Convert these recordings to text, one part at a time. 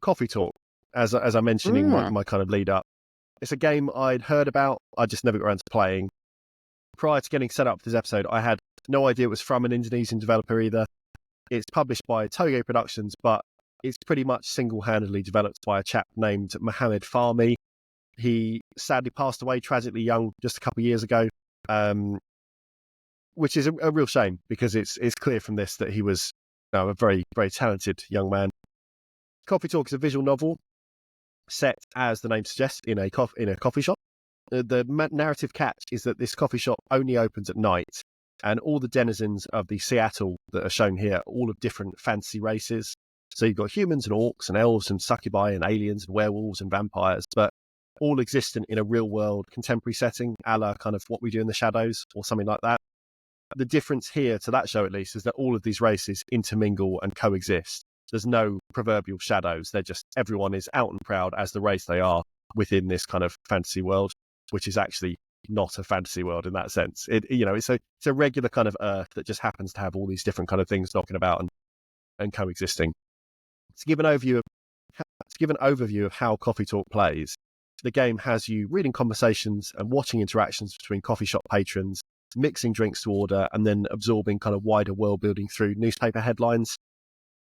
Coffee Talk, as I mentioned in my kind of lead up. It's a game I'd heard about. I just never got around to playing. Prior to getting set up for this episode, I had no idea it was from an Indonesian developer either. It's published by Toge Productions, but it's pretty much single-handedly developed by a chap named Mohammed Fahmy. He sadly passed away tragically young just a couple of years ago, which is a real shame because it's clear from this that he was a very, very talented young man. Coffee Talk is a visual novel set, as the name suggests, in a coffee shop. The narrative catch is that this coffee shop only opens at night, and all the denizens of the Seattle that are shown here are all of different fantasy races. So you've got humans and orcs and elves and succubi and aliens and werewolves and vampires, but all existent in a real-world contemporary setting, a la kind of What We Do in the Shadows or something like that. The difference here, to that show at least, is that all of these races intermingle and coexist. There's no proverbial shadows. They're just, everyone is out and proud as the race they are within this kind of fantasy world, which is actually not a fantasy world in that sense. It's a regular kind of Earth that just happens to have all these different kind of things knocking about and coexisting. To give an overview of how Coffee Talk plays, the game has you reading conversations and watching interactions between coffee shop patrons, mixing drinks to order, and then absorbing kind of wider world building through newspaper headlines.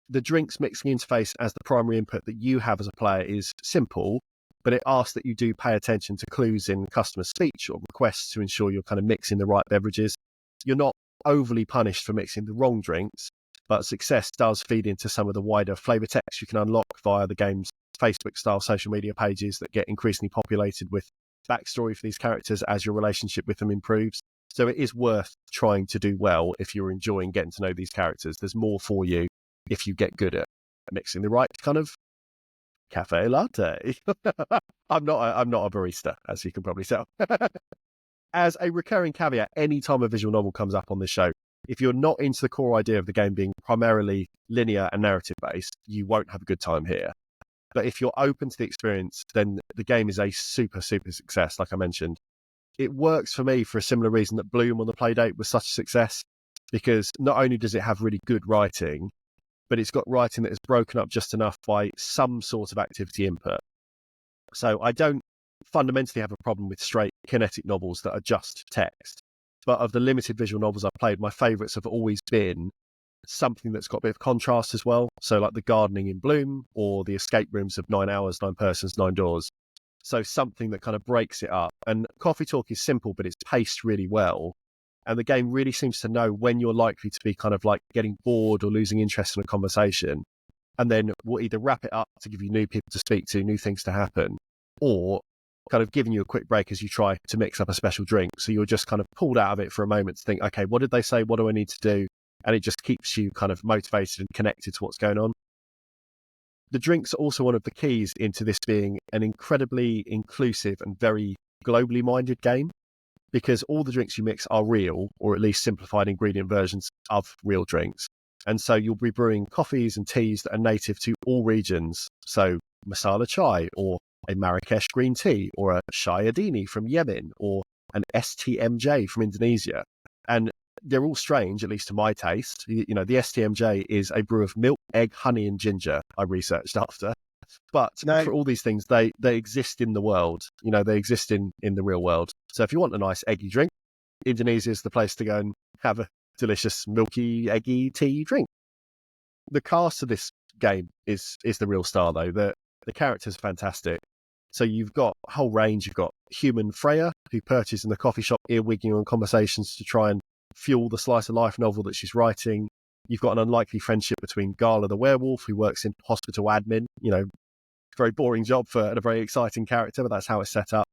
The drinks mixing interface as the primary input that you have as a player is simple, but it asks that you do pay attention to clues in customer speech or requests to ensure you're kind of mixing the right beverages. You're not overly punished for mixing the wrong drinks, but success does feed into some of the wider flavor text you can unlock via the game's Facebook-style social media pages that get increasingly populated with backstory for these characters as your relationship with them improves. So it is worth trying to do well if you're enjoying getting to know these characters. There's more for you if you get good at mixing the right kind of cafe latte. I'm not a barista, as you can probably tell. As a recurring caveat, any time a visual novel comes up on this show, if you're not into the core idea of the game being primarily linear and narrative based, you won't have a good time here. But if you're open to the experience, then the game is a super, super success, like I mentioned. It works for me for a similar reason that Bloom on the Playdate was such a success, because not only does it have really good writing, but it's got writing that is broken up just enough by some sort of activity input. So I don't fundamentally have a problem with straight kinetic novels that are just text. But of the limited visual novels I've played, my favourites have always been something that's got a bit of contrast as well. So like The Gardening in Bloom or The Escape Rooms of 9 Hours, 9 Persons, 9 Doors. So something that kind of breaks it up. And Coffee Talk is simple, but it's paced really well. And the game really seems to know when you're likely to be kind of like getting bored or losing interest in a conversation. And then we'll either wrap it up to give you new people to speak to, new things to happen, or kind of giving you a quick break as you try to mix up a special drink. So you're just kind of pulled out of it for a moment to think, okay, what did they say? What do I need to do? And it just keeps you kind of motivated and connected to what's going on. The drinks are also one of the keys into this being an incredibly inclusive and very globally minded game, because all the drinks you mix are real, or at least simplified ingredient versions of real drinks. And so you'll be brewing coffees and teas that are native to all regions. So masala chai, or a Marrakesh green tea, or a Shayadini from Yemen, or an STMJ from Indonesia. And they're all strange, at least to my taste. The STMJ is a brew of milk, egg, honey, and ginger, I researched after. But for all these things, they exist in the world. They exist in the real world. So if you want a nice eggy drink, Indonesia is the place to go and have a delicious milky, eggy tea drink. The cast of this game is the real star, though. The characters are fantastic. So you've got a whole range. You've got human Freya, who perches in the coffee shop earwigging on conversations to try and fuel the slice of life novel that she's writing. You've got an unlikely friendship between Gala the werewolf, who works in hospital admin. Very boring job for a very exciting character, but that's how it's set up.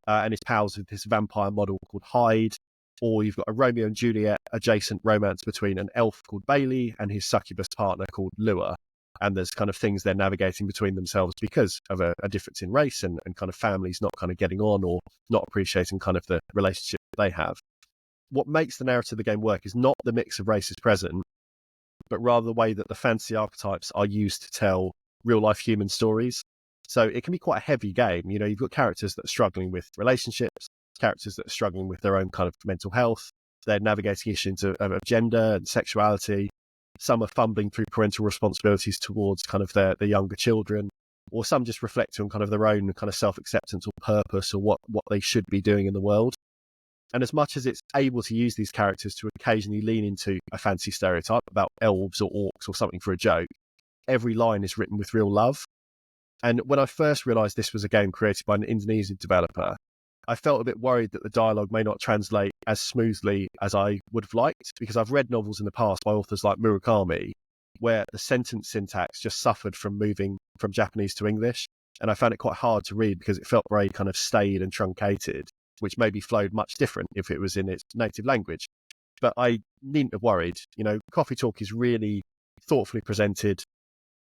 And his pals with this vampire model called Hyde. Or you've got a Romeo and Juliet adjacent romance between an elf called Bailey and his succubus partner called Lua. And there's kind of things they're navigating between themselves because of a difference in race and kind of families not kind of getting on or not appreciating kind of the relationship they have. What makes the narrative of the game work is not the mix of races present, but rather the way that the fantasy archetypes are used to tell real-life human stories. So it can be quite a heavy game. You've got characters that are struggling with relationships, characters that are struggling with their own kind of mental health. They're navigating issues of gender and sexuality. Some are fumbling through parental responsibilities towards kind of their younger children. or some just reflecting on kind of their own kind of self-acceptance or purpose, or what they should be doing in the world. And as much as it's able to use these characters to occasionally lean into a fancy stereotype about elves or orcs or something for a joke, every line is written with real love. And when I first realised this was a game created by an Indonesian developer, I felt a bit worried that the dialogue may not translate as smoothly as I would have liked, because I've read novels in the past by authors like Murakami, where the sentence syntax just suffered from moving from Japanese to English. And I found it quite hard to read because it felt very kind of staid and truncated, which maybe flowed much different if it was in its native language. But I needn't have worried. Coffee Talk is really thoughtfully presented,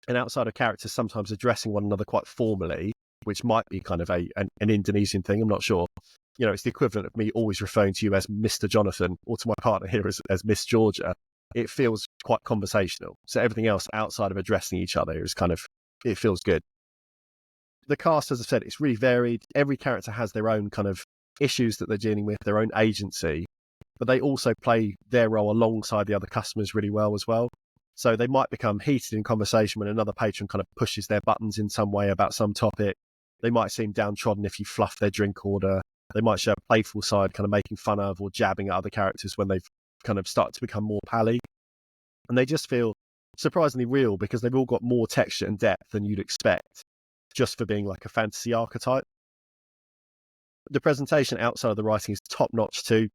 and outside of characters sometimes addressing one another quite formally, which might be kind of an Indonesian thing, I'm not sure. It's the equivalent of me always referring to you as Mr. Jonathan, or to my partner here as Miss Georgia. It feels quite conversational. So everything else outside of addressing each other is it feels good. The cast, as I said, it's really varied. Every character has their own kind of issues that they're dealing with, their own agency, but they also play their role alongside the other customers really well as well. So they might become heated in conversation when another patron kind of pushes their buttons in some way about some topic. They might seem downtrodden if you fluff their drink order. They might show a playful side, kind of making fun of or jabbing at other characters when they've kind of started to become more pally. And they just feel surprisingly real because they've all got more texture and depth than you'd expect just for being like a fantasy archetype. The presentation outside of the writing is top notch too.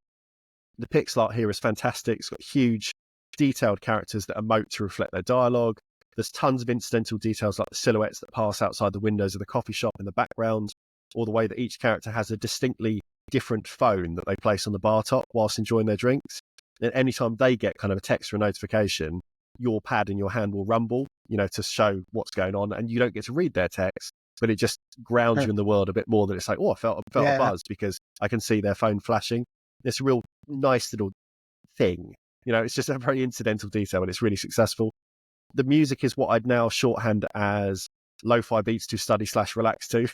The pixel art here is fantastic. It's got huge, detailed characters that emote to reflect their dialogue. There's tons of incidental details like the silhouettes that pass outside the windows of the coffee shop in the background, or the way that each character has a distinctly different phone that they place on the bar top whilst enjoying their drinks. And anytime they get kind of a text or a notification, your pad in your hand will rumble, to show what's going on, and you don't get to read their text, but it just grounds you in the world a bit more, that it's like, oh, I felt a buzz because I can see their phone flashing. It's a real nice little thing. It's just a very incidental detail, and it's really successful. The music is what I'd now shorthand as lo-fi beats to study/relax to.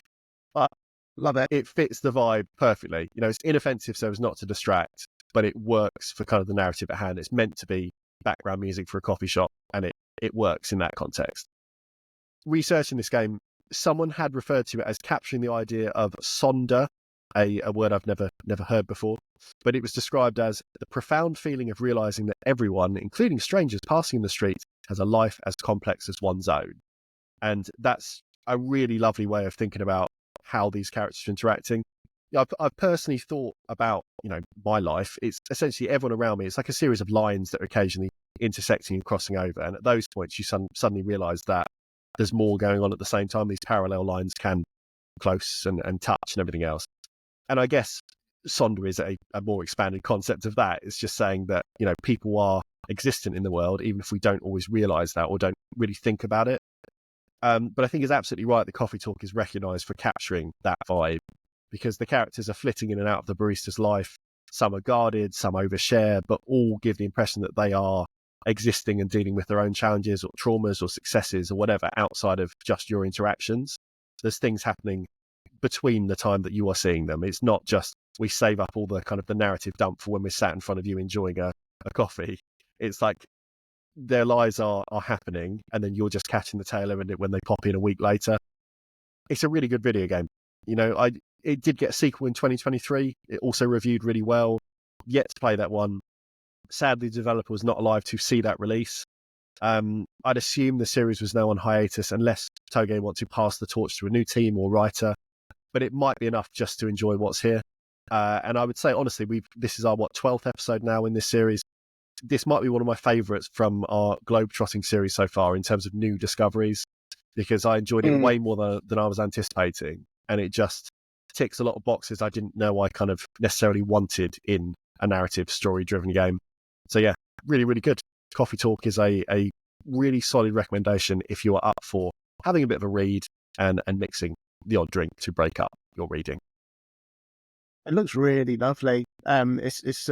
Love it. It fits the vibe perfectly. It's inoffensive so as not to distract, but it works for kind of the narrative at hand. It's meant to be background music for a coffee shop, and it works in that context. Researching this game, someone had referred to it as capturing the idea of sonder, a word I've never heard before, but it was described as the profound feeling of realizing that everyone, including strangers passing in the street, has a life as complex as one's own. And that's a really lovely way of thinking about how these characters are interacting. I've personally thought about, my life. It's essentially everyone around me. It's like a series of lines that are occasionally intersecting and crossing over. And at those points, you suddenly realize that there's more going on at the same time. These parallel lines can close and touch and everything else. And I guess Sonder is a more expanded concept of that. It's just saying that, people are existent in the world, even if we don't always realize that or don't really think about it. But I think it's absolutely right that Coffee Talk is recognized for capturing that vibe, because the characters are flitting in and out of the barista's life. Some are guarded, some overshare, but all give the impression that they are existing and dealing with their own challenges or traumas or successes or whatever outside of just your interactions. There's things happening between the time that you are seeing them. It's not just we save up all the kind of the narrative dump for when we're sat in front of you enjoying a coffee. It's like their lives are happening, and then you're just catching the tail end of it when they pop in a week later. It's a really good video game. It did get a sequel in 2023. It also reviewed really well. Yet to play that one. Sadly, the developer was not alive to see that release. I'd assume the series was now on hiatus unless Toge want to pass the torch to a new team or writer, but it might be enough just to enjoy what's here. And I would say, honestly, this is our 12th episode now in this series. This might be one of my favourites from our Globetrotting series so far in terms of new discoveries, because I enjoyed it way more than I was anticipating. And it just ticks a lot of boxes I didn't know I kind of necessarily wanted in a narrative story-driven game. So yeah, really, really good. Coffee Talk is a really solid recommendation if you are up for having a bit of a read and mixing the odd drink to break up your reading. It looks really lovely. It's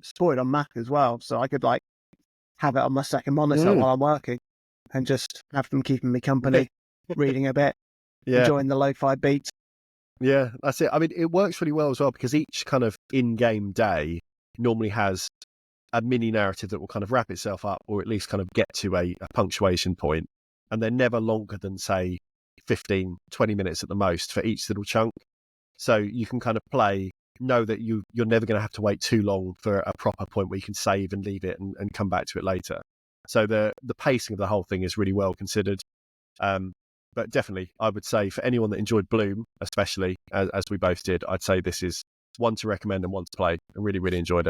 supported on Mac as well, so I could have it on my second monitor while I'm working and just have them keeping me company, reading a bit, enjoying the lo-fi beats. Yeah, that's it. I mean, it works really well as well because each kind of in-game day normally has a mini narrative that will kind of wrap itself up or at least kind of get to a punctuation point. and they're never longer than, say, 15, 20 minutes at the most for each little chunk. So you can kind of know that you're never going to have to wait too long for a proper point where you can save and leave it and come back to it later. So the pacing of the whole thing is really well considered. But definitely, I would say for anyone that enjoyed Bloom, especially as we both did, I'd say this is one to recommend and one to play. I really, really enjoyed it.